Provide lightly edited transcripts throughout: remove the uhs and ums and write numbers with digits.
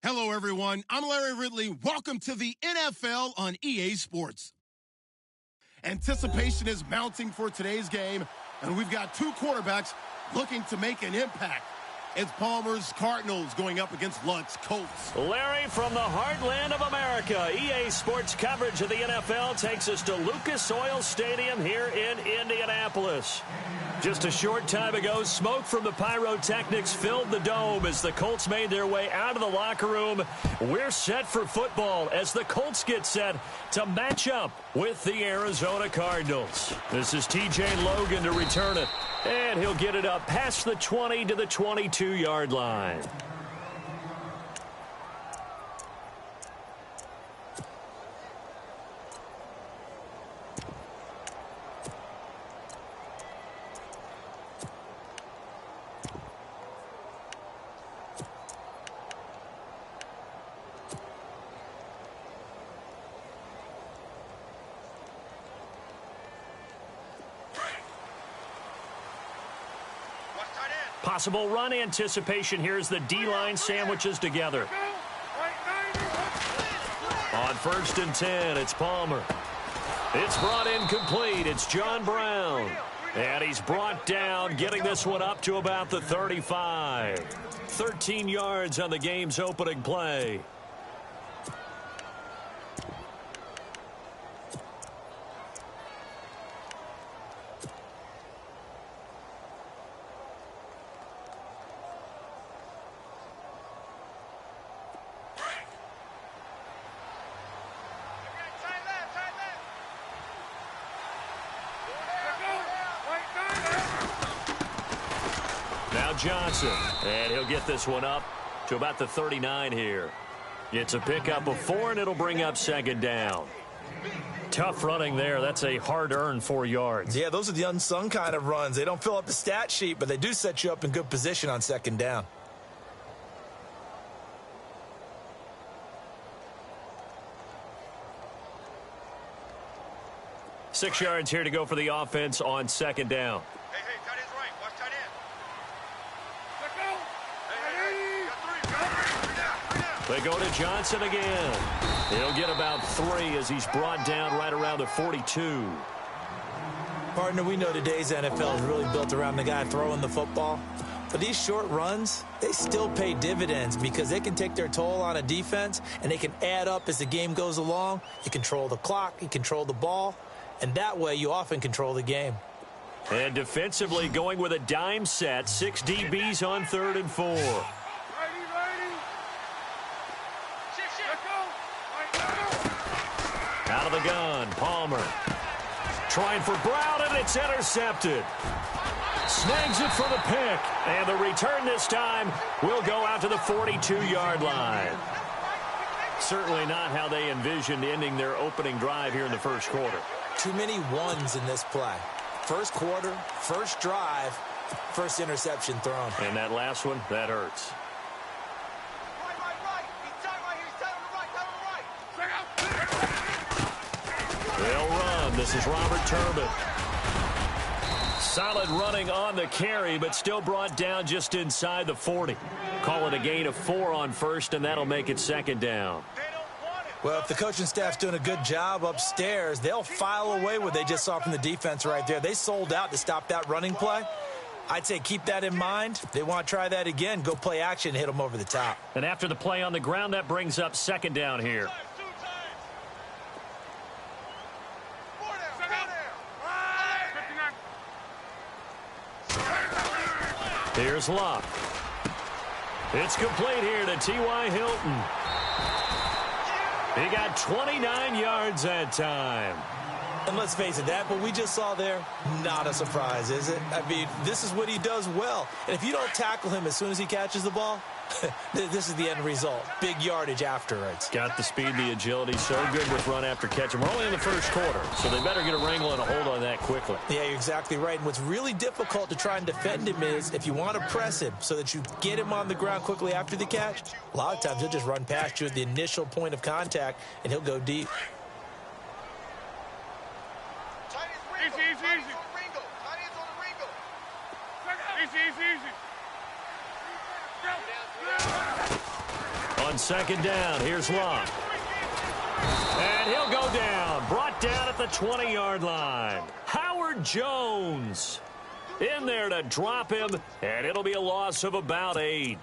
Hello, everyone. I'm Larry Ridley. Welcome to the NFL on EA Sports. Anticipation is mounting for today's game, and we've got two quarterbacks looking to make an impact. It's Palmer's Cardinals going up against Luck's Colts. Larry, from the heartland of America, EA Sports coverage of the NFL takes us to Lucas Oil Stadium here in Indianapolis. Just a short time ago, smoke from the pyrotechnics filled the dome as the Colts made their way out of the locker room. We're set for football as the Colts get set to match up with the Arizona Cardinals. This is TJ Logan to return it, and he'll get it up past the 20 to the 22-yard line. Possible run anticipation here as the D-line sandwiches together. On 1st and 10, it's Palmer. It's brought in complete. It's John Brown. And he's brought down, getting this one up to about the 35. 13 yards on the game's opening play. Johnson, and he'll get this one up to about the 39 here. It's a pickup of 4, and it'll bring up 2nd down. Tough running there. That's a hard-earned 4 yards. Yeah, those are the unsung kind of runs. They don't fill up the stat sheet, but they do set you up in good position on 2nd down. Six yards here to go for the offense on 2nd down. They go to Johnson again. He'll get about 3 as he's brought down right around the 42. Partner, we know today's NFL is really built around the guy throwing the football. But these short runs, they still pay dividends because they can take their toll on a defense, and they can add up as the game goes along. You control the clock, you control the ball, and that way you often control the game. And defensively going with a dime set, 6 DBs on 3rd and 4. Out of the gun, Palmer. Trying for Brown, and it's intercepted. Snags it for the pick, and the return this time will go out to the 42-yard line. Certainly not how they envisioned ending their opening drive here in the first quarter. Too many ones in this play. First quarter, first drive, first interception thrown. And that last one, that hurts. They'll run. This is Robert Turbin. Solid running on the carry, but still brought down just inside the 40. Call it a gain of 4 on 1st, and that'll make it 2nd down. Well, if the coaching staff's doing a good job upstairs, they'll file away what they just saw from the defense right there. They sold out to stop that running play. I'd say keep that in mind. They want to try that again. Go play action, hit them over the top. And after the play on the ground, that brings up 2nd down here. Here's Luck. It's complete here to T.Y. Hilton. He got 29 yards that time. And let's face it, that what we just saw there, not a surprise, is it? I mean, this is what he does well. And if you don't tackle him as soon as he catches the ball, this is the end result. Big yardage afterwards. Got the speed, the agility, so good with run after catch. And we're only in the first quarter, so they better get a wrangle and a hold on that quickly. Yeah, you're exactly right. And what's really difficult to try and defend him is if you want to press him so that you get him on the ground quickly after the catch, a lot of times he'll just run past you at the initial point of contact, and he'll go deep. On second down, here's Locke. And he'll go down. Brought down at the 20-yard line. Howard Jones in there to drop him, and it'll be a loss of about 8.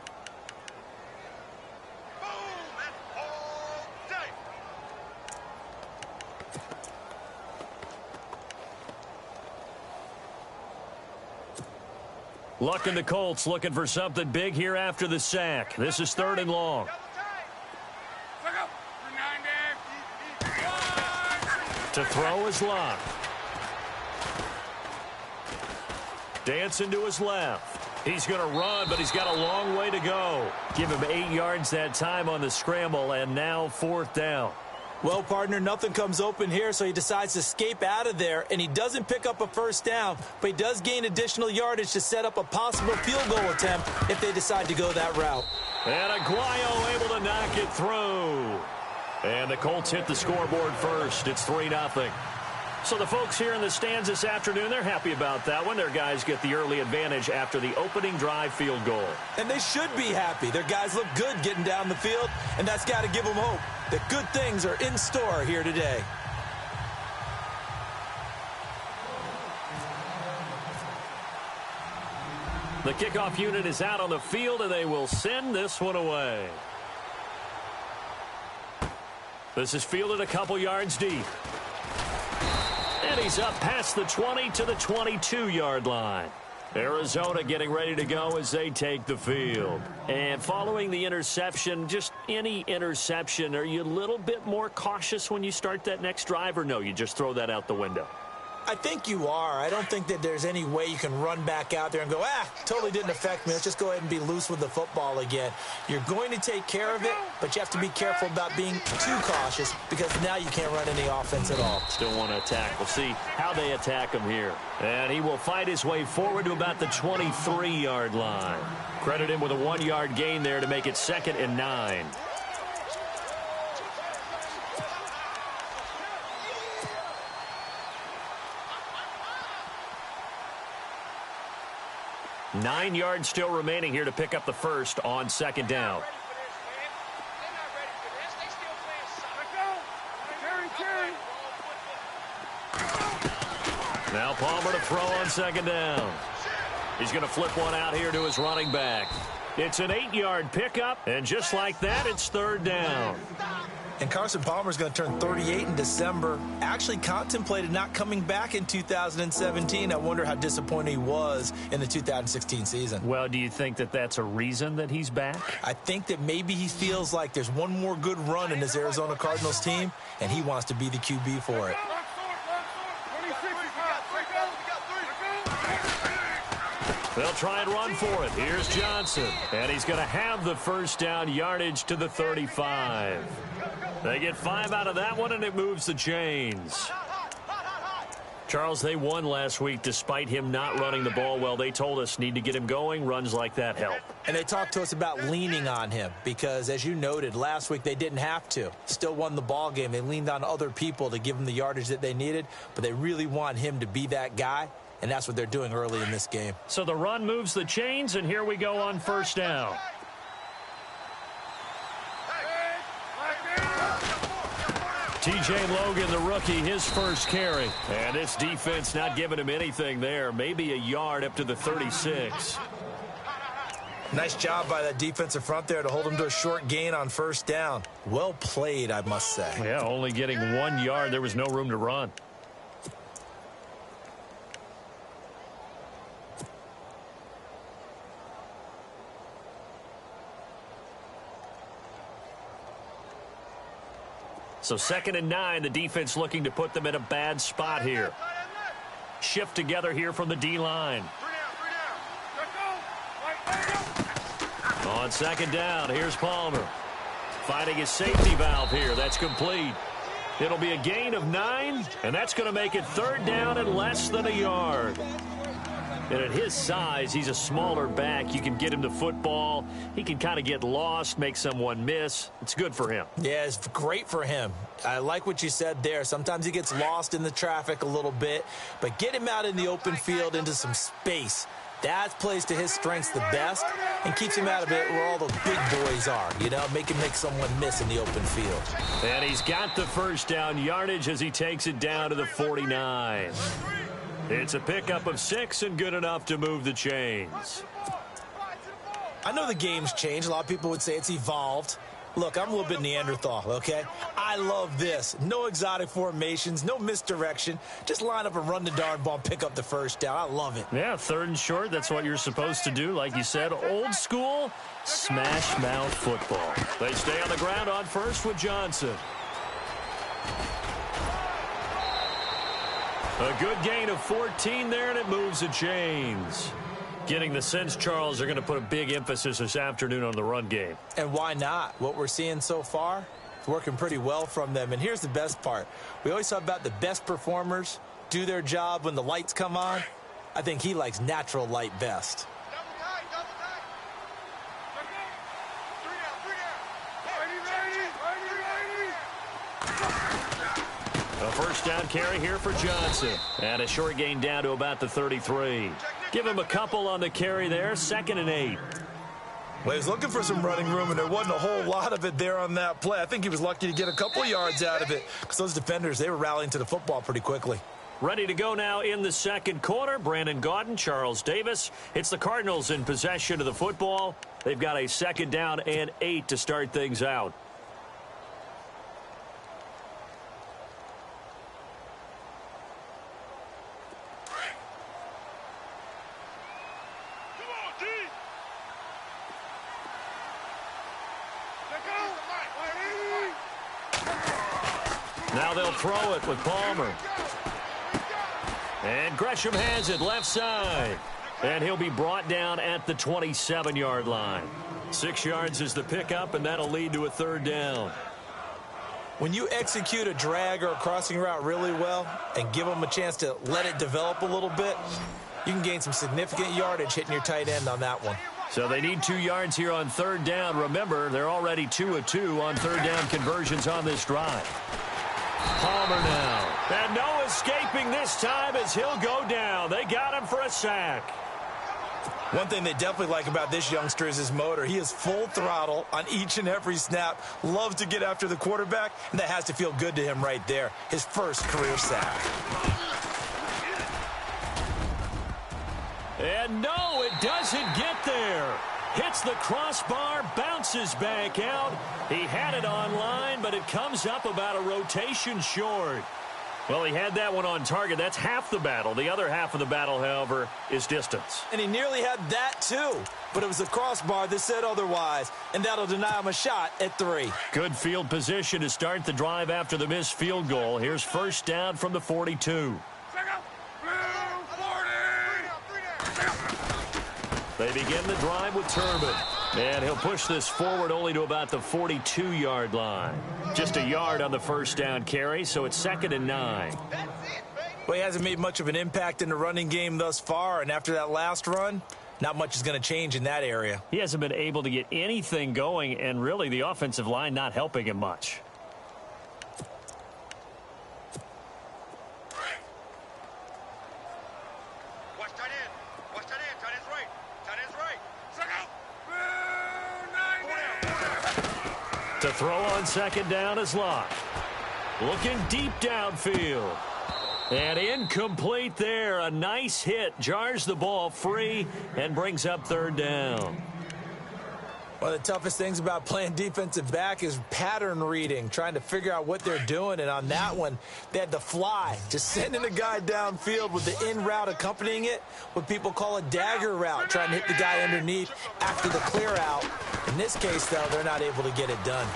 Luck and the Colts looking for something big here after the sack. This is 3rd and long. To throw is Locke. Dancing to his left. He's going to run, but he's got a long way to go. Give him 8 yards that time on the scramble, and now 4th down. Well, partner, nothing comes open here, so he decides to escape out of there, and he doesn't pick up a first down, but he does gain additional yardage to set up a possible field goal attempt if they decide to go that route. And Aguayo able to knock it through. And the Colts hit the scoreboard first. It's 3-0. So the folks here in the stands this afternoon, they're happy about that one. Their guys get the early advantage after the opening drive field goal. And they should be happy. Their guys look good getting down the field, and that's got to give them hope that good things are in store here today. The kickoff unit is out on the field, and they will send this one away. This is fielded a couple yards deep. And he's up past the 20 to the 22-yard line. Arizona getting ready to go as they take the field. And following the interception, just any interception, are you a little bit more cautious when you start that next drive, or no, you just throw that out the window? I think you are. I don't think that there's any way you can run back out there and go, totally didn't affect me. Let's just go ahead and be loose with the football again. You're going to take care of it, but you have to be careful about being too cautious because now you can't run any offense at all. Still want to attack. We'll see how they attack him here. And he will fight his way forward to about the 23-yard line. Credit him with a 1-yard gain there to make it 2nd and 9. Nine yards still remaining here to pick up the first on 2nd down. Now Palmer to throw on 2nd down. He's going to flip one out here to his running back. It's an 8-yard pickup, and just like that, it's 3rd down. And Carson Palmer's going to turn 38 in December. Actually contemplated not coming back in 2017. I wonder how disappointed he was in the 2016 season. Well, do you think that that's a reason that he's back? I think that maybe he feels like there's one more good run in this Arizona Cardinals team, and he wants to be the QB for it. They'll try and run for it. Here's Johnson. And he's going to have the first down yardage to the 35. They get 5 out of that one, and it moves the chains. Charles, they won last week despite him not running the ball well. They told us need to get him going. Runs like that help. And they talked to us about leaning on him because, as you noted, last week they didn't have to. Still won the ball game. They leaned on other people to give them the yardage that they needed, but they really want him to be that guy, and that's what they're doing early in this game. So the run moves the chains, and here we go on 1st down. T.J. Logan, the rookie, his first carry. And this defense not giving him anything there. Maybe a yard up to the 36. Nice job by that defensive front there to hold him to a short gain on 1st down. Well played, I must say. Yeah, only getting 1 yard. There was no room to run. So 2nd and 9, the defense looking to put them in a bad spot here. Shift together here from the D-line. On 2nd down, here's Palmer. Finding his safety valve here. That's complete. It'll be a gain of 9, and that's going to make it 3rd down and less than a yard. And at his size, he's a smaller back. You can get him the football. He can kind of get lost, make someone miss. It's good for him. Yeah, it's great for him. I like what you said there. Sometimes he gets lost in the traffic a little bit, but get him out in the open field into some space. That plays to his strengths the best and keeps him out of it where all the big boys are, you know, make someone miss in the open field. And he's got the first down yardage as he takes it down to the 49. It's a pickup of 6 and good enough to move the chains. I know the game's changed. A lot of people would say it's evolved. Look, I'm a little bit Neanderthal, okay? I love this. No exotic formations, no misdirection. Just line up and run the darn ball and pick up the first down. I love it. Yeah, 3rd and short, that's what you're supposed to do. Like you said, old school, smash mouth football. They stay on the ground on first with Johnson. A good gain of 14 there, and it moves the chains. Getting the sense, Charles, they're going to put a big emphasis this afternoon on the run game. And why not? What we're seeing so far, it's working pretty well from them. And here's the best part. We always talk about the best performers do their job when the lights come on. I think he likes natural light best. A first down carry here for Johnson. And a short gain down to about the 33. Give him a couple on the carry there. 2nd and 8. Well, he was looking for some running room, and there wasn't a whole lot of it there on that play. I think he was lucky to get a couple yards out of it because those defenders, they were rallying to the football pretty quickly. Ready to go now in the 2nd quarter. Brandon Gaudin, Charles Davis. It's the Cardinals in possession of the football. They've got a 2nd down and 8 to start things out. Now they'll throw it with Palmer. And Gresham has it left side. And he'll be brought down at the 27-yard line. 6 yards is the pickup, and that'll lead to a 3rd down. When you execute a drag or a crossing route really well and give them a chance to let it develop a little bit, you can gain some significant yardage hitting your tight end on that one. So they need 2 yards here on 3rd down. Remember, they're already 2 of 2 on 3rd down conversions on this drive. Palmer now. And no escaping this time as he'll go down. They got him for a sack. One thing they definitely like about this youngster is his motor. He is full throttle on each and every snap. Loves to get after the quarterback, and that has to feel good to him right there. His first career sack. And no, it doesn't get there. Hits the crossbar, bounces back out. He had it online, but it comes up about a rotation short. Well, he had that one on target. That's half the battle. The other half of the battle, however, is distance. And he nearly had that, too. But it was the crossbar that said otherwise, and that'll deny him a shot at 3. Good field position to start the drive after the missed field goal. Here's first down from the 42. They begin the drive with Turbin. And he'll push this forward only to about the 42-yard line. Just a yard on the first down carry, so it's 2nd and 9. Well, he hasn't made much of an impact in the running game thus far, and after that last run, not much is going to change in that area. He hasn't been able to get anything going, and really the offensive line not helping him much. To throw on 2nd down is Locke. Looking deep downfield. And incomplete there. A nice hit. Jars the ball free and brings up 3rd down. One of the toughest things about playing defensive back is pattern reading, trying to figure out what they're doing. And on that one, they had to fly, just sending the guy downfield with the in route accompanying it, what people call a dagger route, trying to hit the guy underneath after the clear out. In this case, though, they're not able to get it done.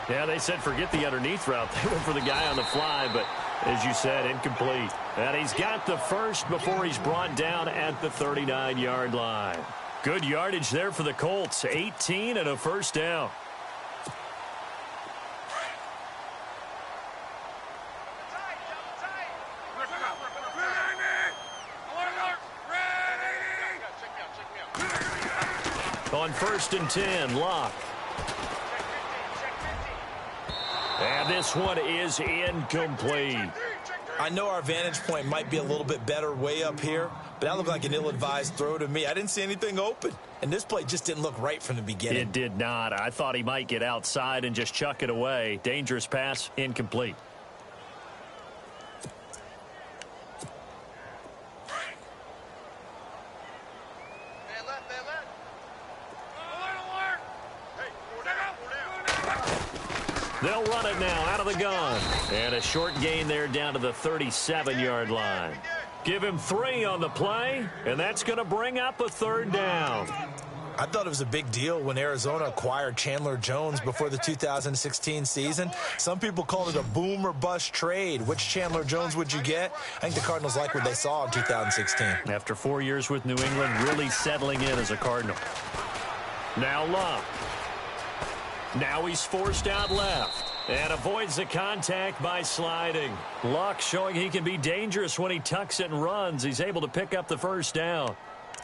Yeah, they said forget the underneath route. They went for the guy on the fly, but as you said, incomplete. And he's got the first before he's brought down at the 39-yard line. Good yardage there for the Colts. 18 and a first down. On 1st and 10, Locke. And this one is incomplete. I know our vantage point might be a little bit better way up here, but that looked like an ill-advised throw to me. I didn't see anything open, and this play just didn't look right from the beginning. It did not. I thought he might get outside and just chuck it away. Dangerous pass, incomplete. They'll run it now out of the gun. And a short gain there down to the 37-yard line. Give him 3 on the play, and that's going to bring up a 3rd down. I thought it was a big deal when Arizona acquired Chandler Jones before the 2016 season. Some people called it a boom or bust trade. Which Chandler Jones would you get? I think the Cardinals like what they saw in 2016. After 4 years with New England, really settling in as a Cardinal. Now Luck. Now he's forced out left and avoids the contact by sliding. Luck showing he can be dangerous when he tucks it and runs. He's able to pick up the 1st down.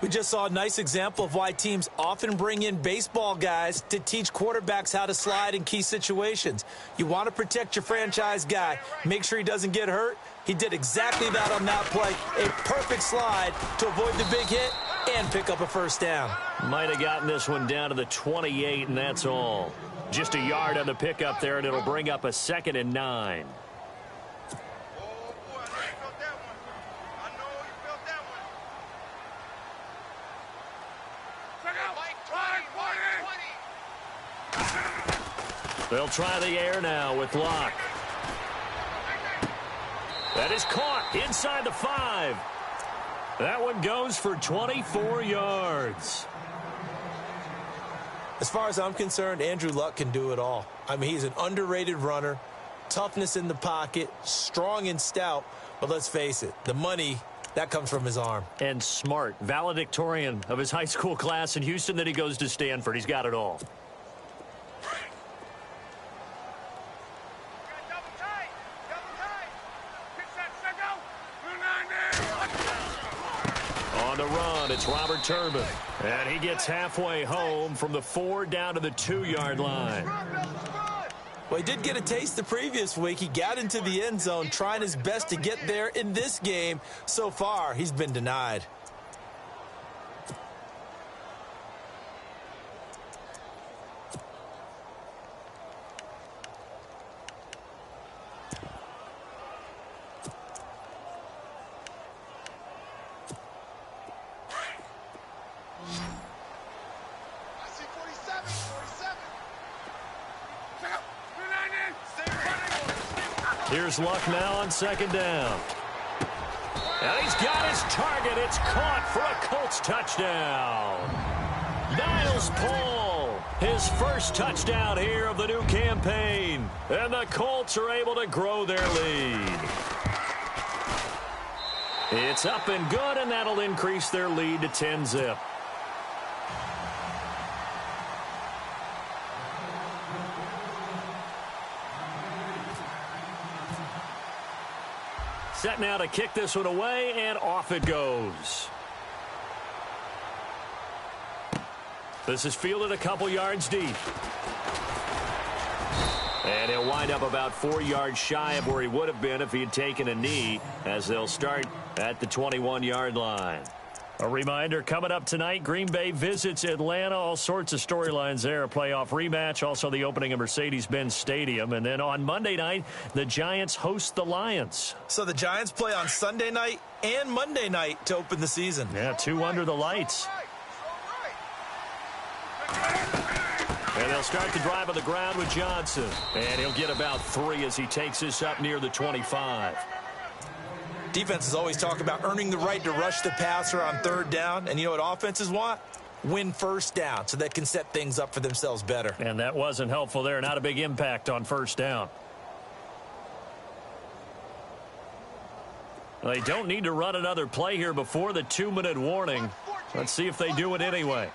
We just saw a nice example of why teams often bring in baseball guys to teach quarterbacks how to slide in key situations. You want to protect your franchise guy. Make sure he doesn't get hurt. He did exactly that on that play. A perfect slide to avoid the big hit and pick up a 1st down. Might have gotten this one down to the 28, and that's all. Just a yard on the pickup there, and it'll bring up a 2nd and 9. They'll try the air now with Locke. That is caught inside the 5. That one goes for 24 yards. As far as I'm concerned, Andrew Luck can do it all. I mean, he's an underrated runner, toughness in the pocket, strong and stout. But let's face it, the money, that comes from his arm. And smart, valedictorian of his high school class in Houston. Then he goes to Stanford. He's got it all. On the run, it's Robert Turbin. And he gets halfway home from the 4 down to the 2-yard line. Well, he did get a taste the previous week. He got into the end zone trying his best to get there in this game. So far, he's been denied. Here's Luck now on 2nd down. And he's got his target. It's caught for a Colts touchdown. Niles Paul, his 1st touchdown here of the new campaign. And the Colts are able to grow their lead. It's up and good, and that'll increase their lead to 10-zip. Set now to kick this one away, and off it goes. This is fielded a couple yards deep. And he'll wind up about 4 yards shy of where he would have been if he had taken a knee, as they'll start at the 21-yard line. A reminder, coming up tonight, Green Bay visits Atlanta. All sorts of storylines there. A playoff rematch, also the opening of Mercedes-Benz Stadium. And then on Monday night, the Giants host the Lions. So the Giants play on Sunday night and Monday night to open the season. Yeah, 2 under the lights. And they'll start the drive on the ground with Johnson. And he'll get about 3 as he takes this up near the 25. Defenses always talk about earning the right to rush the passer on 3rd down. And you know what offenses want? Win 1st down so they can set things up for themselves better. And that wasn't helpful there. Not a big impact on 1st down. They don't need to run another play here before the 2-minute warning. Let's see if they do it anyway.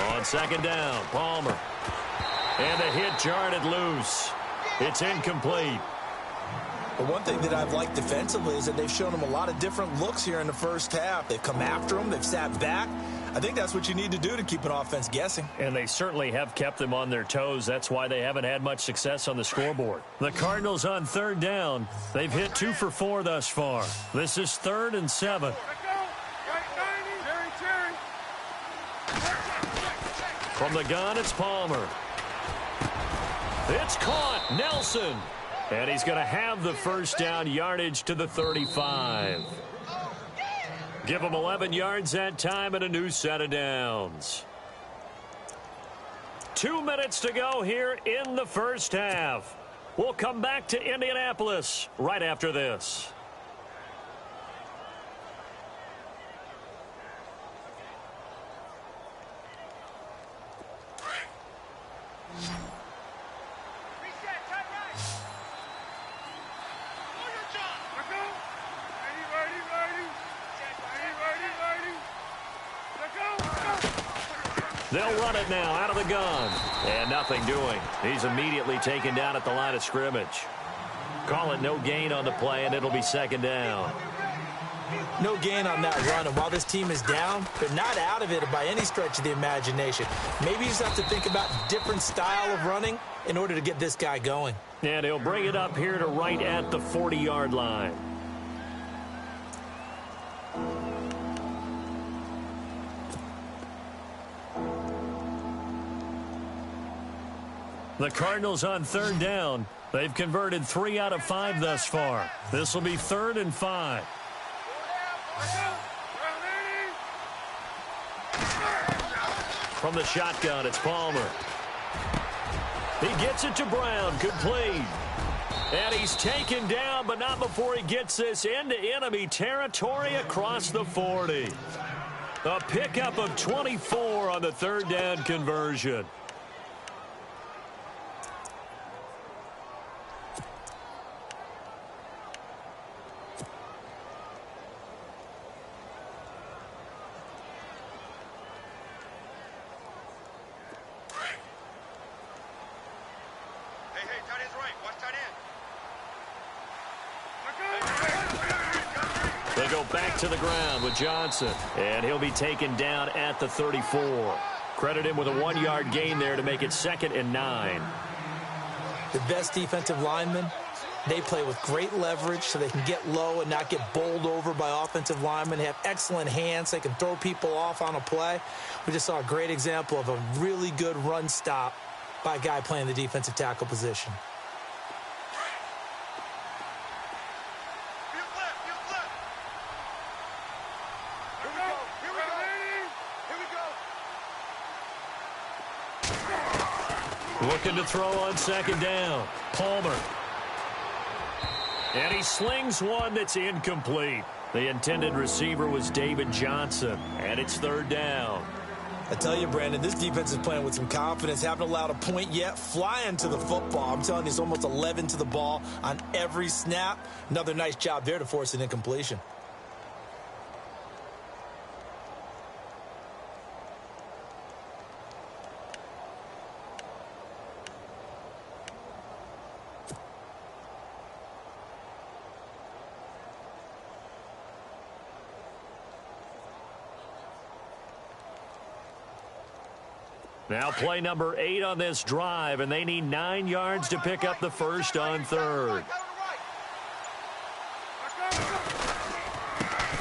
On 2nd down, Palmer. And the hit jarred it loose. It's incomplete. But one thing that I've liked defensively is that they've shown him a lot of different looks here in the 1st half. They've come after him. They've sat back. I think that's what you need to do to keep an offense guessing. And they certainly have kept them on their toes. That's why they haven't had much success on the scoreboard. The Cardinals on third down. They've hit 2 for 4 thus far. This is 3rd and 7. From the gun, it's Palmer. It's caught. Nelson. And he's going to have the first down, yardage to the 35. Give him 11 yards that time and a new set of downs. 2 minutes to go here in the first half. We'll come back to Indianapolis right after this. They'll run it now out of the gun. And nothing doing. He's immediately taken down at the line of scrimmage. Call it no gain on the play, and it'll be 2nd down. No gain on that run, and while this team is down, they're not out of it by any stretch of the imagination. Maybe you just have to think about different style of running in order to get this guy going. And he'll bring it up here to right at the 40-yard line. The Cardinals on 3rd down. They've converted 3 out of 5 thus far. This will be 3rd and 5. From the shotgun, it's Palmer. He gets it to Brown, complete. And he's taken down, but not before he gets this into enemy territory across the 40. A pickup of 24 on the 3rd down conversion. They go back to the ground with Johnson, and he'll be taken down at the 34. Credit him with a 1-yard gain there to make it 2nd and 9. The best defensive linemen, they play with great leverage so they can get low and not get bowled over by offensive linemen. They have excellent hands. They can throw people off on a play. We just saw a great example of a really good run stop by a guy playing the defensive tackle position. Looking to throw on 2nd down. Palmer. And he slings one that's incomplete. The intended receiver was David Johnson, and it's 3rd down. I tell you, Brandon, this defense is playing with some confidence. Haven't allowed a point yet. Flying to the football. I'm telling you, it's almost 11 to the ball on every snap. Another nice job there to force an incompletion. Now play number 8 on this drive, and they need 9 yards to pick up the first on 3rd.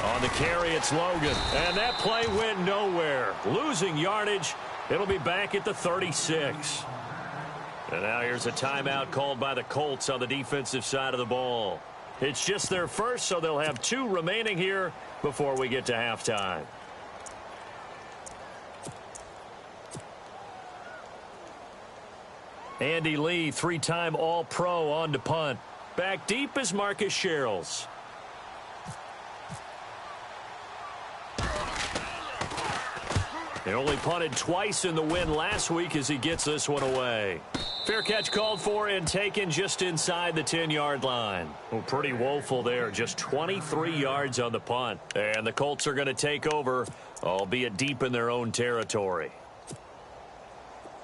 On the carry, it's Logan, and that play went nowhere. Losing yardage, it'll be back at the 36. And now here's a timeout called by the Colts on the defensive side of the ball. It's just their first, so they'll have 2 remaining here before we get to halftime. Andy Lee, 3-time All-Pro on to punt. Back deep is Marcus Sherrills. He only punted twice in the win last week as he gets this one away. Fair catch called for and taken just inside the 10-yard line. Well, pretty woeful there. Just 23 yards on the punt. And the Colts are going to take over, albeit deep in their own territory.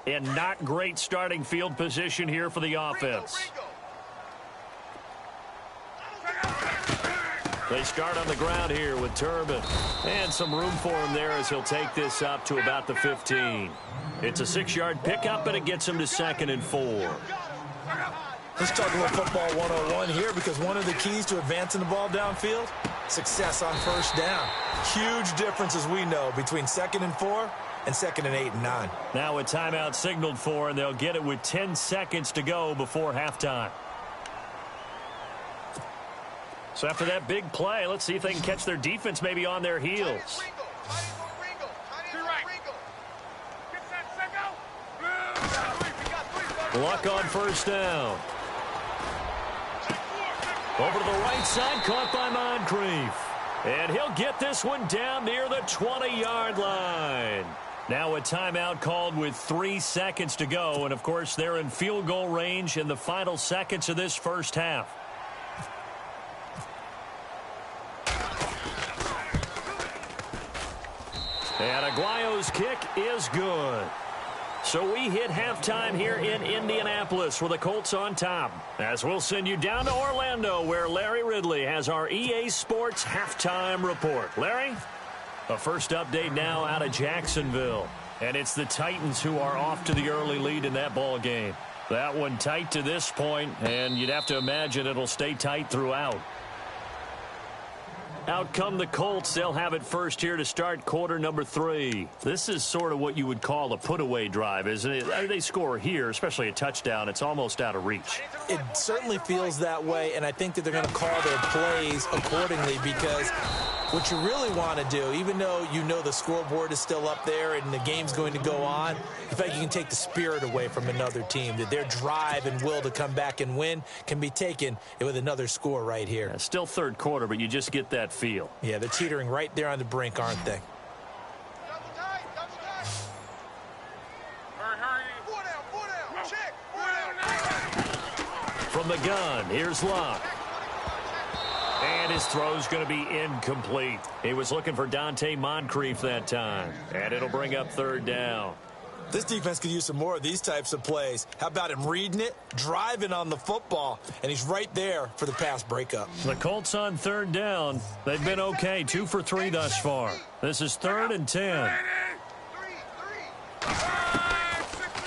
And not great starting field position here for the offense. They start on the ground here with Turbin. And some room for him there as he'll take this up to about the 15. It's a 6-yard pickup, and it gets him to 2nd and 4. Let's talk about football 101 here, because one of the keys to advancing the ball downfield, success on first down. Huge difference, as we know, between 2nd and 4 and 2nd and 8 and 9. Now a timeout signaled for, and they'll get it with 10 seconds to go before halftime. So after that big play, let's see if they can catch their defense maybe on their heels. Luck on first down. Over to the right side, caught by Moncrief. And he'll get this one down near the 20-yard line. Now a timeout called with 3 seconds to go. And, of course, they're in field goal range in the final seconds of this first half. And Aguayo's kick is good. So we hit halftime here in Indianapolis with the Colts on top. As we'll send you down to Orlando, where Larry Ridley has our EA Sports halftime report. Larry? A first update now out of Jacksonville. And it's the Titans who are off to the early lead in that ball game. That one tight to this point, and you'd have to imagine it'll stay tight throughout. Out come the Colts. They'll have it first here to start quarter number 3. This is sort of what you would call a put-away drive, isn't it? They score here, especially a touchdown. It's almost out of reach. It certainly feels that way, and I think that they're going to call their plays accordingly, because what you really want to do, even though you know the scoreboard is still up there and the game's going to go on, in fact, you can take the spirit away from another team, that their drive and will to come back and win can be taken with another score right here. Yeah, still third quarter, but you just get that feel. Yeah, they're teetering right there on the brink, aren't they? From the gun, here's Locke. And his throw's going to be incomplete. He was looking for Dante Moncrief that time. And it'll bring up third down. This defense could use some more of these types of plays. How about him reading it, driving on the football, and he's right there for the pass breakup. The Colts on third down. They've been okay, 2 for 3 thus far. This is 3rd and 10.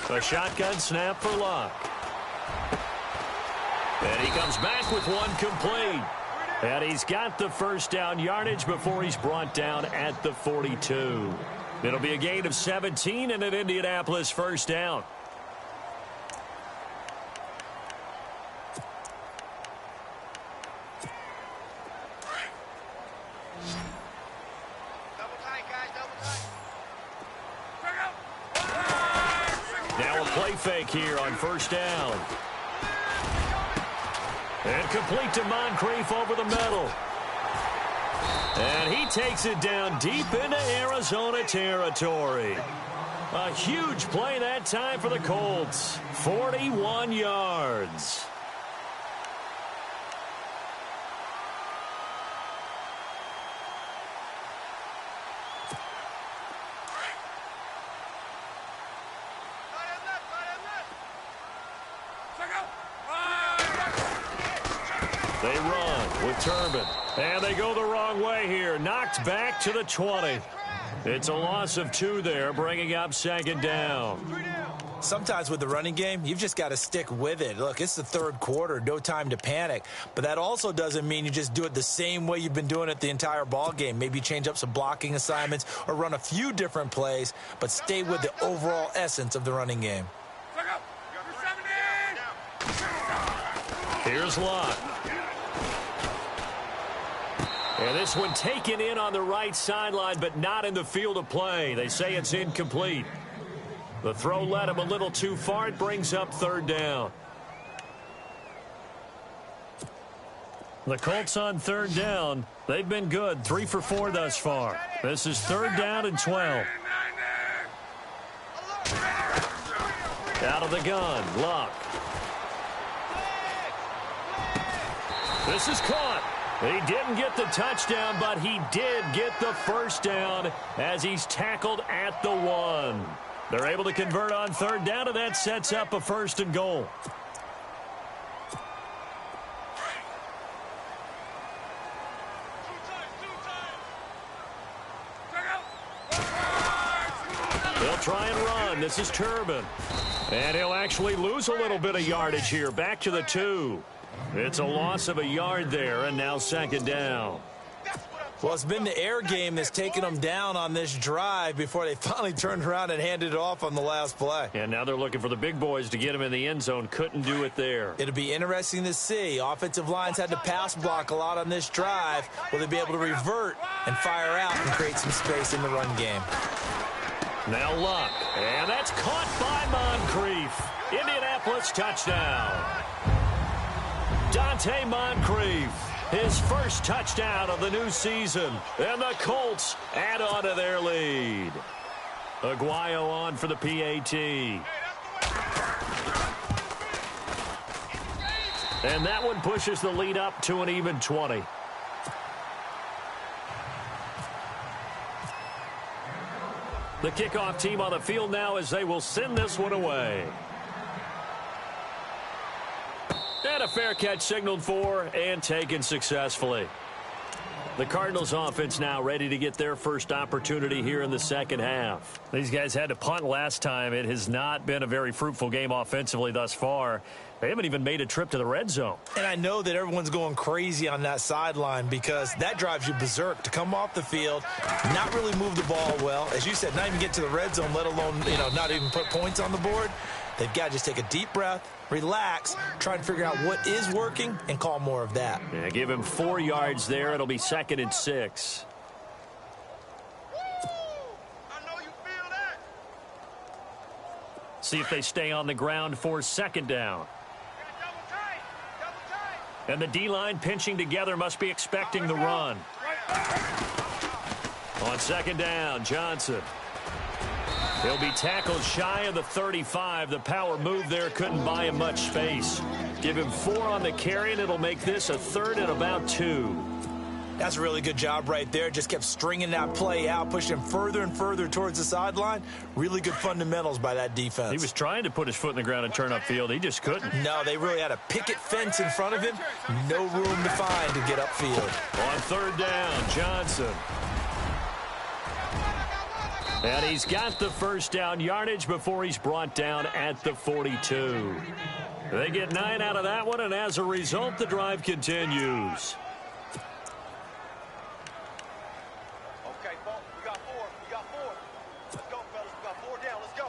A shotgun snap for Locke. And he comes back with one complete. And he's got the first down yardage before he's brought down at the 42. It'll be a gain of 17 and an Indianapolis first down. Now a play fake here on first down. And complete to Moncrief over the middle. And he takes it down deep into Arizona territory. A huge play that time for the Colts. 41 yards. They run with Turbin. And they go the wrong way here. Knocked back to the 20. It's a loss of 2 there, bringing up second down. Sometimes with the running game, you've just got to stick with it. Look, it's the third quarter, no time to panic. But that also doesn't mean you just do it the same way you've been doing it the entire ball game. Maybe change up some blocking assignments or run a few different plays, but stay with the overall essence of the running game. Here's Locke. And this one taken in on the right sideline, but not in the field of play. They say it's incomplete. The throw led him a little too far. It brings up third down. The Colts on third down. They've been good, 3 for 4 thus far. This is 3rd down and 12. Out of the gun, Locke. This is caught. He didn't get the touchdown, but he did get the first down as he's tackled at the 1. They're able to convert on third down, and that sets up a 1st and goal. try and run. This is Turbin. And he'll actually lose a little bit of yardage here. Back to the 2. It's a loss of a yard there, and now second down. Well, it's been the air game that's taken them down on this drive before they finally turned around and handed it off on the last play. And now they're looking for the big boys to get him in the end zone. Couldn't do it there. It'll be interesting to see. Offensive lines had to pass block a lot on this drive. Will they be able to revert and fire out and create some space in the run game? Now Luck. And that's caught by Moncrief. Indianapolis touchdown. Dante Moncrief. His first touchdown of the new season. And the Colts add on to their lead. Aguayo on for the PAT. And that one pushes the lead up to an even 20. The kickoff team on the field now as they will send this one away. And a fair catch signaled for and taken successfully. The Cardinals offense now ready to get their first opportunity here in the second half. These guys had to punt last time. It has not been a very fruitful game offensively thus far. They haven't even made a trip to the red zone. And I know that everyone's going crazy on that sideline because that drives you berserk to come off the field, not really move the ball well. As you said, not even get to the red zone, let alone, not even put points on the board. They've got to just take a deep breath, relax, try and figure out what is working, and call more of that. Yeah, give him 4 yards there. It'll be 2nd and 6. See if they stay on the ground for second down. And the D-line pinching together must be expecting the run. On second down, Johnson. He'll be tackled shy of the 35. The power move there couldn't buy him much space. Give him 4 on the carry, and it'll make this a 3rd and about 2. That's a really good job right there. Just kept stringing that play out, pushing him further and further towards the sideline. Really good fundamentals by that defense. He was trying to put his foot in the ground and turn upfield. He just couldn't. No, they really had a picket fence in front of him. No room to find to get upfield. On third down, Johnson. And he's got the first down yardage before he's brought down at the 42. They get 9 out of that one, and as a result, the drive continues. Okay, we got 4. We got 4. Let's go, fellas. We got 4 down. Let's go.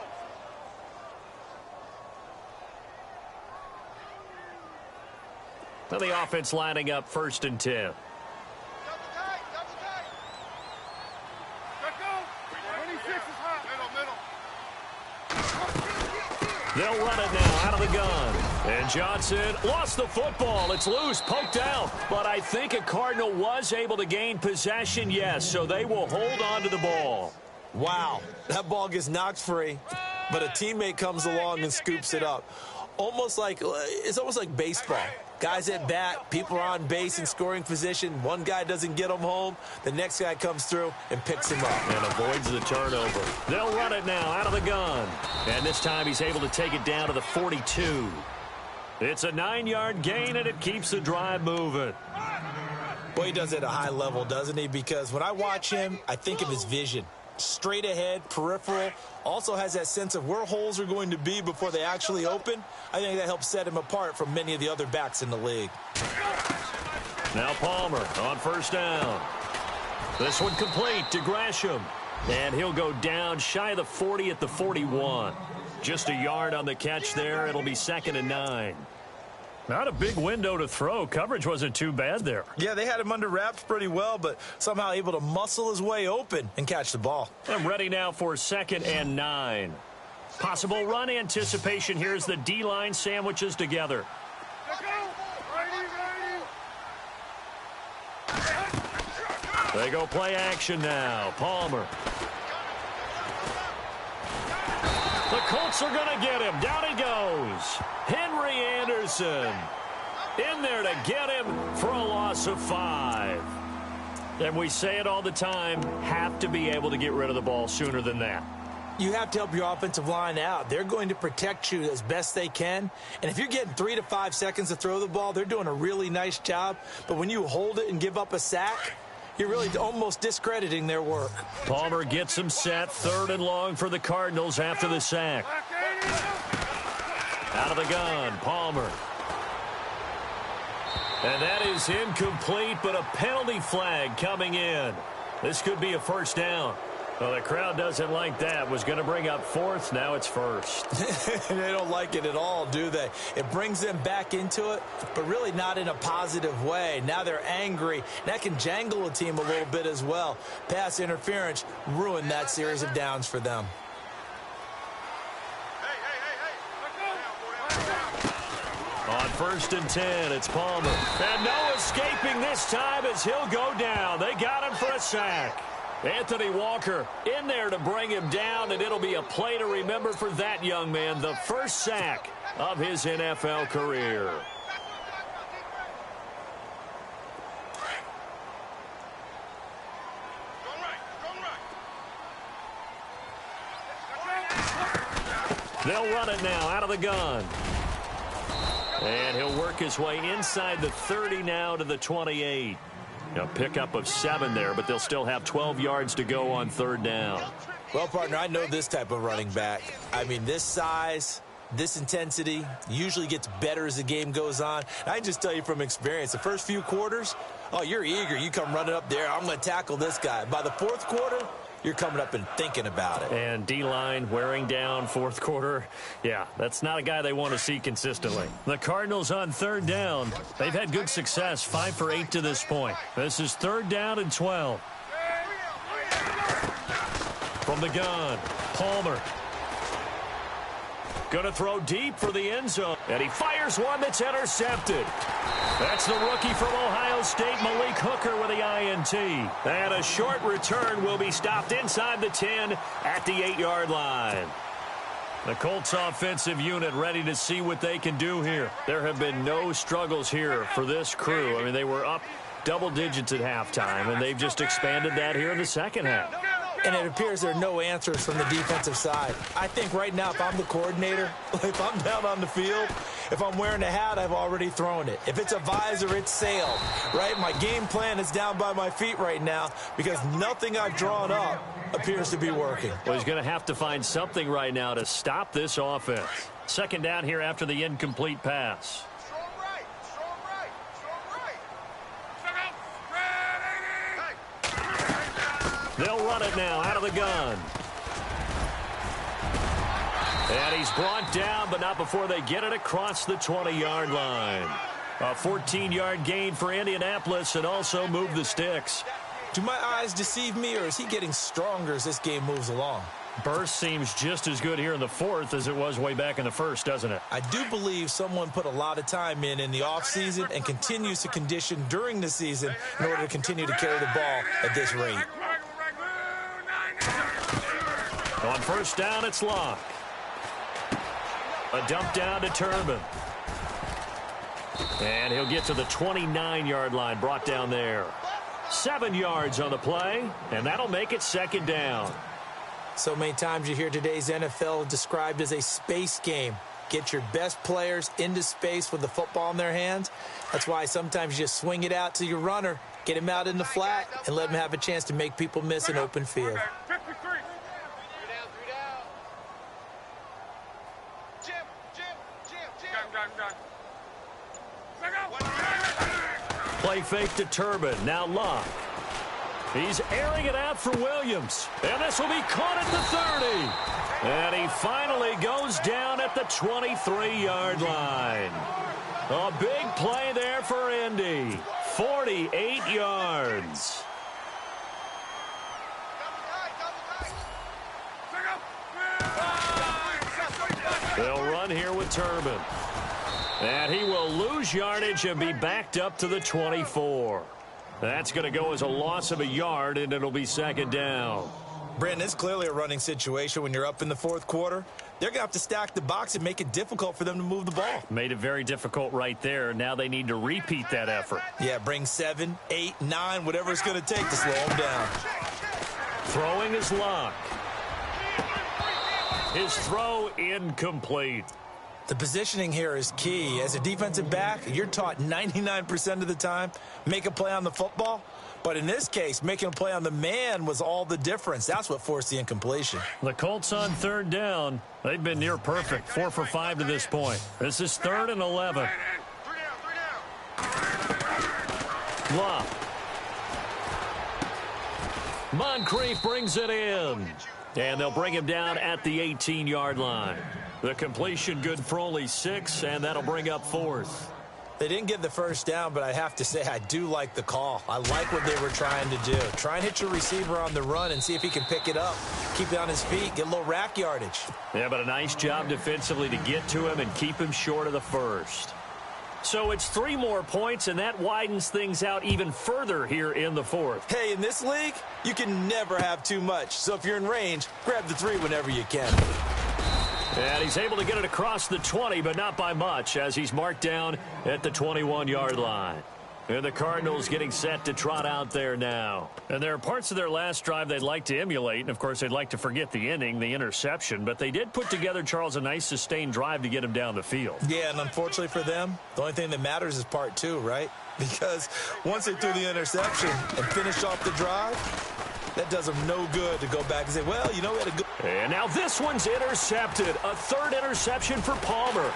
Well, the offense lining up 1st and 10. They'll run it now out of the gun. And Johnson lost the football. It's loose, poked out. But I think a Cardinal was able to gain possession, yes, so they will hold on to the ball. Wow, that ball gets knocked free, but a teammate comes along and scoops it up. It's almost like baseball. Guys at bat, people are on base in scoring position. One guy doesn't get him home. The next guy comes through and picks him up. And avoids the turnover. They'll run it now out of the gun. And this time he's able to take it down to the 42. It's a 9-yard gain, and it keeps the drive moving. Boy, he does it at a high level, doesn't he? Because when I watch him, I think of his vision. Straight ahead, peripheral, also has that sense of where holes are going to be before they actually open. I think that helps set him apart from many of the other backs in the league. Now Palmer on first down. This one complete to Gresham. And he'll go down shy of the 40 at the 41. Just a yard on the catch there. It'll be 2nd and 9. Not a big window to throw. Coverage wasn't too bad there. Yeah, they had him under wraps pretty well, but somehow able to muscle his way open and catch the ball. I'm ready now for 2nd and 9. Possible run anticipation here as the D-line sandwiches together. They go play action now. Palmer. The Colts are going to get him. Down he goes. Henry Anderson in there to get him for a loss of 5. And we say it all the time, have to be able to get rid of the ball sooner than that. You have to help your offensive line out. They're going to protect you as best they can. And if you're getting 3 to 5 seconds to throw the ball, they're doing a really nice job. But when you hold it and give up a sack, You're really almost discrediting their work. Palmer gets him set. 3rd and long for the Cardinals after the sack. Out of the gun, Palmer. And that is incomplete, but a penalty flag coming in. This could be a first down. Well, the crowd doesn't like that. Was going to bring up 4th. Now it's 1st. They don't like it at all, do they? It brings them back into it, but really not in a positive way. Now they're angry. That can jangle a team a little bit as well. Pass interference ruined that series of downs for them. On 1st and 10, it's Palmer. And no escaping this time as he'll go down. They got him for a sack. Anthony Walker in there to bring him down, and it'll be a play to remember for that young man. The first sack of his NFL career. They'll run it now out of the gun. And he'll work his way inside the 30 now to the 28. A pickup of 7 there, but they'll still have 12 yards to go on 3rd down. Well, partner, I know this type of running back. I mean, this size, this intensity usually gets better as the game goes on. I can just tell you from experience, the first few quarters, oh, you're eager. You come running up there. I'm going to tackle this guy. By the 4th quarter, you're coming up and thinking about it. And D-line wearing down 4th quarter. Yeah, that's not a guy they want to see consistently. The Cardinals on 3rd down. They've had good success, 5 for 8 to this point. This is 3rd down and 12. From the gun, Palmer. Going to throw deep for the end zone. And he fires one that's intercepted. That's the rookie from Ohio State, Malik Hooker, with the INT. And a short return will be stopped inside the 10 at the 8-yard line. The Colts offensive unit ready to see what they can do here. There have been no struggles here for this crew. I mean, they were up double digits at halftime, and they've just expanded that here in the second half. And it appears there are no answers from the defensive side. I think right now, if I'm the coordinator, if I'm down on the field, if I'm wearing a hat, I've already thrown it. If it's a visor, it's sailed, right? My game plan is down by my feet right now because nothing I've drawn up appears to be working. Well, he's going to have to find something right now to stop this offense. 2nd down here after the incomplete pass. They'll run it now out of the gun. And he's brought down, but not before they get it across the 20-yard line. A 14-yard gain for Indianapolis and also move the sticks. Do my eyes deceive me, or is he getting stronger as this game moves along? Burst seems just as good here in the 4th as it was way back in the 1st, doesn't it? I do believe someone put a lot of time in the offseason and continues to condition during the season in order to continue to carry the ball at this rate. On 1st down, it's Locke. A dump down to Turbin. And he'll get to the 29-yard line, brought down there. 7 yards on the play, and that'll make it 2nd down. So many times you hear today's NFL described as a space game. Get your best players into space with the football in their hands. That's why sometimes you just swing it out to your runner, get him out in the flat, and let him have a chance to make people miss an open field. Play fake to Turbin. Now Locke. He's airing it out for Williams. And this will be caught at the 30. And he finally goes down at the 23-yard line. A big play there for Indy. 48 yards. They'll run here with Turbin. And he will lose yardage and be backed up to the 24. That's going to go as a loss of a yard, and it'll be 2nd down. Brandon, it's clearly a running situation when you're up in the 4th quarter. They're going to have to stack the box and make it difficult for them to move the ball. Made it very difficult right there. Now they need to repeat that effort. Yeah, bring 7, 8, 9, whatever it's going to take to slow them down. Throwing is Locke. His throw incomplete. The positioning here is key. As a defensive back, you're taught 99% of the time, make a play on the football, But in this case, making a play on the man was all the difference. That's what forced the incompletion. The Colts on third down. They've been near perfect, 4 for 5 to this point. This is 3rd and 11. Blah. Moncrief brings it in. And they'll bring him down at the 18-yard line. The completion good for only 6, and that'll bring up 4th. They didn't get the first down, but I have to say I do like the call. I like what they were trying to do. Try and hit your receiver on the run and see if he can pick it up. Keep it on his feet, get a little rack yardage. Yeah, but a nice job defensively to get to him and keep him short of the first. So it's 3 more points, and that widens things out even further here in the 4th. Hey, in this league, you can never have too much. So if you're in range, grab the 3 whenever you can. And he's able to get it across the 20, but not by much, as he's marked down at the 21-yard line. And the Cardinals getting set to trot out there now. And there are parts of their last drive they'd like to emulate. And, of course, they'd like to forget the ending, the interception. But they did put together, Charles, a nice sustained drive to get him down the field. Yeah, and unfortunately for them, the only thing that matters is part 2, right? Because once they threw the interception and finished off the drive, that does them no good to go back and say, well, you know, we had a good... And now this one's intercepted. A 3rd interception for Palmer.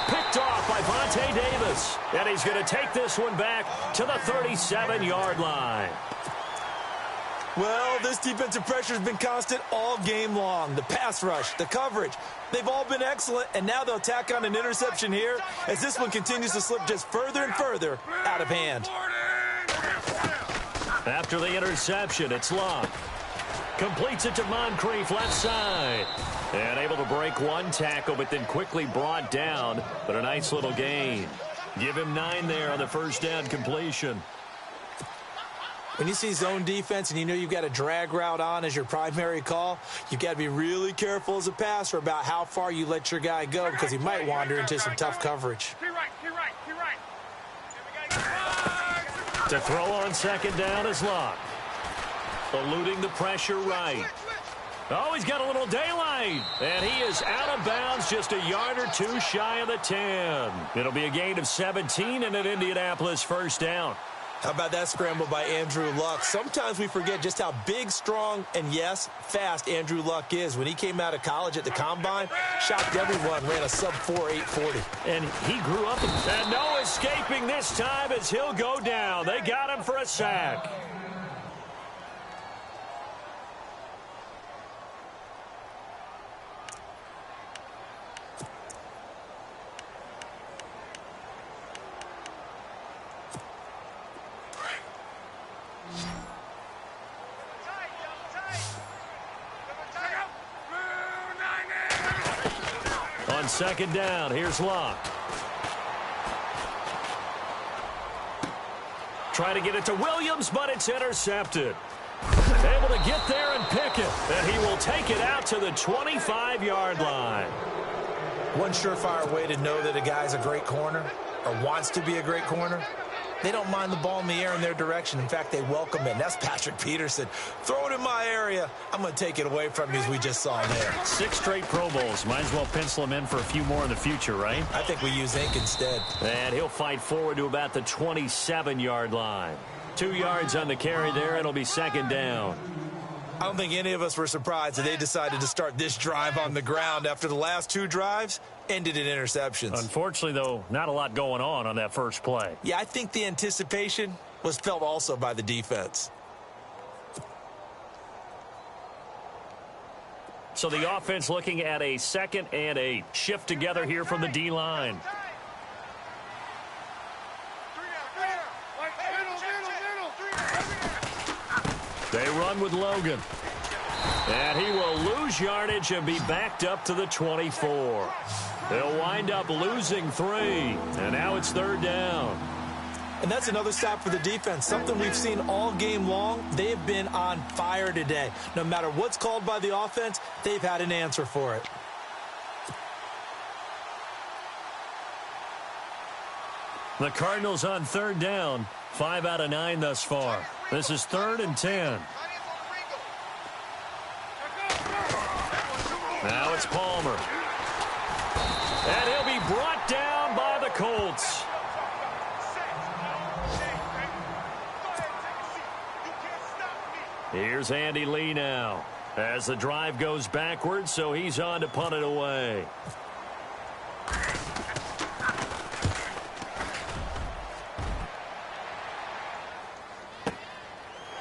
Picked off by Vontae Davis. And he's going to take this one back to the 37-yard line. Well, this defensive pressure has been constant all game long. The pass rush, the coverage, they've all been excellent, and now they'll tack on an interception here as this one continues to slip just further and further out of hand. After the interception, it's Locke. Completes it to Moncrief, left side. And able to break one tackle, but then quickly brought down. But a nice little gain. Give him 9 there on the first down completion. When you see zone defense and you know you've got a drag route on as your primary call, you've got to be really careful as a passer about how far you let your guy go because he might wander into some tough coverage. To throw on second down is Locke. Eluding the pressure right. Oh, he's got a little daylight. And he is out of bounds just a yard or 2 shy of the 10. It'll be a gain of 17 and an Indianapolis first down. How about that scramble by Andrew Luck? Sometimes we forget just how big, strong, and, yes, fast Andrew Luck is. When he came out of college at the Combine, shocked everyone, ran a sub-4 840. And he grew up, and no escaping this time as he'll go down. They got him for a sack. On second down, here's Locke. Trying to get it to Williams, but it's intercepted. Able to get there and pick it. And he will take it out to the 25-yard line. One surefire way to know that a guy's a great corner or wants to be a great corner, they don't mind the ball in the air in their direction. In fact, they welcome it. And that's Patrick Peterson. Throw it in my area. I'm going to take it away from you, as we just saw there. 6 straight Pro Bowls. Might as well pencil him in for a few more in the future, right? I think we use ink instead. And he'll fight forward to about the 27-yard line. 2 yards on the carry there. It'll be second down. I don't think any of us were surprised that they decided to start this drive on the ground after the last 2 drives ended in interceptions. Unfortunately, though, not a lot going on that first play. Yeah, I think the anticipation was felt also by the defense. So the offense looking at a 2nd and 8. Shift together here from the D-line. They run with Logan. And he will lose yardage and be backed up to the 24. They'll wind up losing 3. And now it's third down. And that's another stop for the defense. Something we've seen all game long. They've been on fire today. No matter what's called by the offense, they've had an answer for it. The Cardinals on third down. 5 out of 9 thus far. This is 3rd and 10. Now it's Palmer. And he'll be brought down by the Colts. Here's Andy Lee now. As the drive goes backwards, so he's on to punt it away.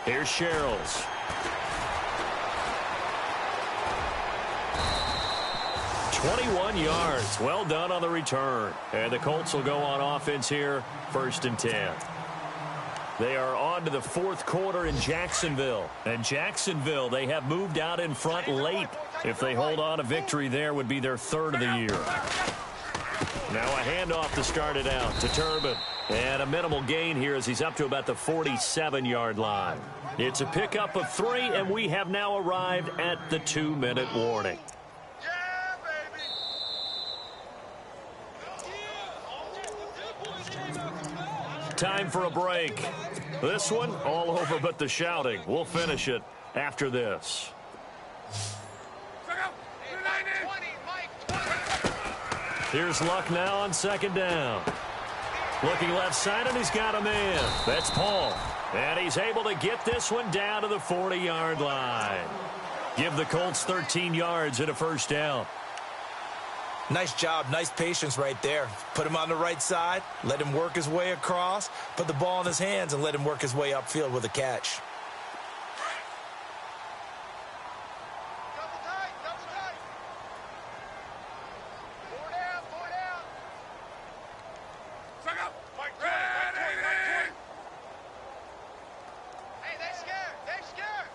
Here's Sherrills. "21 yards. Well done on the return. And the Colts will go on offense here, 1st and 10. They are on to the 4th quarter in Jacksonville. And Jacksonville, they have moved out in front late. If they hold on, a victory there would be their 3rd of the year. Now a handoff to start it out to Turbin. And a minimal gain here as he's up to about the 47-yard line. It's a pickup of 3, and we have now arrived at the 2-minute warning. Time for a break. This one, all over but the shouting. We'll finish it after this. Here's Luck now on 2nd down. Looking left side, and he's got a man. That's Paul. And he's able to get this one down to the 40-yard line. Give the Colts 13 yards and a 1st down. Nice job, nice patience right there. Put him on the right side, let him work his way across, put the ball in his hands, and let him work his way upfield with a catch. Double tight, double tight. 4 down, 4 down. Suck up. Mike 20, Mike 20. Hey, they scared, they scared.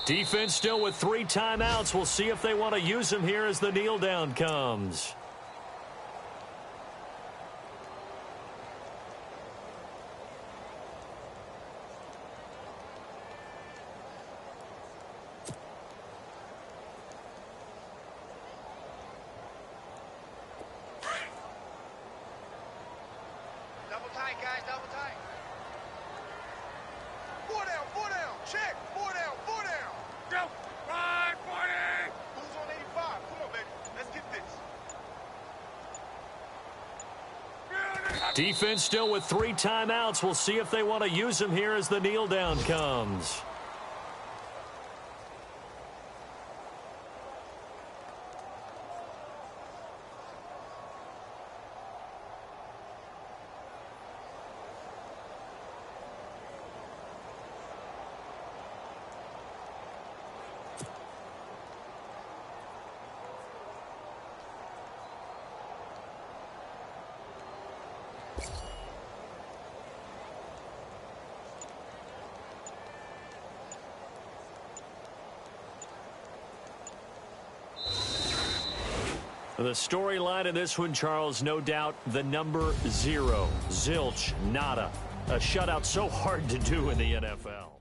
Defense still with 3 timeouts. We'll see if they want to use them here as the kneel down comes. Double tight, guys, double tight. 4 down, 4 down. Check. 4 down, 4 down. Go. Run, 40. Who's on 85? Come on, baby. Let's get this. Defense still with 3 timeouts. We'll see if they want to use them here as the kneel down comes. The storyline of this one, Charles, no doubt the number 0. Zilch, nada. A shutout so hard to do in the NFL.